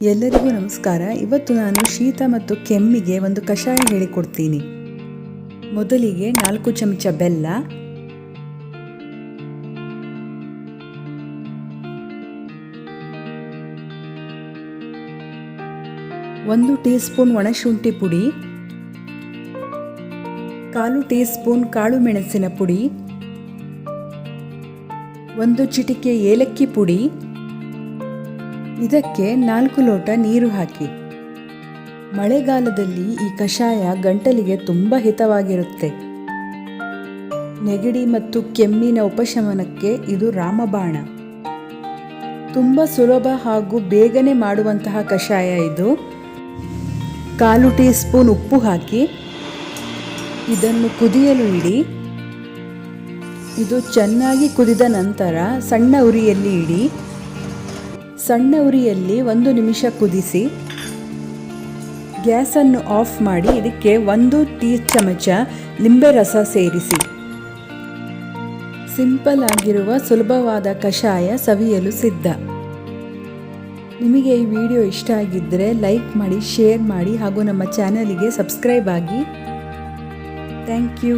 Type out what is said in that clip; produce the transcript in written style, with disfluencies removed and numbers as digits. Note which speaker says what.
Speaker 1: ಎಲ್ಲರಿಗೂ ನಮಸ್ಕಾರ. ಇವತ್ತು ನಾನು ಶೀತ ಮತ್ತು ಕೆಮ್ಮಿಗೆ ಒಂದು ಕಷಾಯ ಹೇಳಿಕೊಡ್ತೀನಿ. ಮೊದಲಿಗೆ 4 ಚಮಚ ಬೆಲ್ಲ, 1 ಟೀ ಸ್ಪೂನ್ ಒಣಶುಂಠಿ ಪುಡಿ, 1/4 ಟೀ ಸ್ಪೂನ್ ಕಾಳು ಮೆಣಸಿನ ಪುಡಿ, 1 ಚಿಟಿಕೆ ಏಲಕ್ಕಿ ಪುಡಿ. ಇದಕ್ಕೆ 4 ಲೋಟ ನೀರು ಹಾಕಿ. ಮಳೆಗಾಲದಲ್ಲಿ ಈ ಕಷಾಯ ಗಂಟಲಿಗೆ ತುಂಬ ಹಿತವಾಗಿರುತ್ತೆ. ನೆಗಡಿ ಮತ್ತು ಕೆಮ್ಮಿನ ಉಪಶಮನಕ್ಕೆ ಇದು ರಾಮಬಾಣ. ತುಂಬ ಸುಲಭ ಹಾಗೂ ಬೇಗನೆ ಮಾಡುವಂತಹ ಕಷಾಯ ಇದು. 1/4 ಟೀ ಸ್ಪೂನ್ ಉಪ್ಪು ಹಾಕಿ ಇದನ್ನು ಕುದಿಯಲು ಇಡಿ. ಇದು ಚೆನ್ನಾಗಿ ಕುದಿದ ನಂತರ ಸಣ್ಣ ಉರಿಯಲ್ಲಿ ಇಡಿ. ಸಣ್ಣ ಉರಿಯಲ್ಲಿ 1 ನಿಮಿಷ ಕುದಿಸಿ ಗ್ಯಾಸನ್ನು ಆಫ್ ಮಾಡಿ ಇದಕ್ಕೆ 1 ಟೀ ಚಮಚ ಲಿಂಬೆ ರಸ ಸೇರಿಸಿ. ಸಿಂಪಲ್ ಆಗಿರುವ ಸುಲಭವಾದ ಕಷಾಯ ಸವಿಯಲು ಸಿದ್ಧ. ನಿಮಗೆ ಈ ವಿಡಿಯೋ ಇಷ್ಟ ಆಗಿದ್ದರೆ ಲೈಕ್ ಮಾಡಿ, ಶೇರ್ ಮಾಡಿ ಹಾಗೂ ನಮ್ಮ ಚಾನಲಿಗೆ ಸಬ್ಸ್ಕ್ರೈಬ್ ಆಗಿ. Thank you.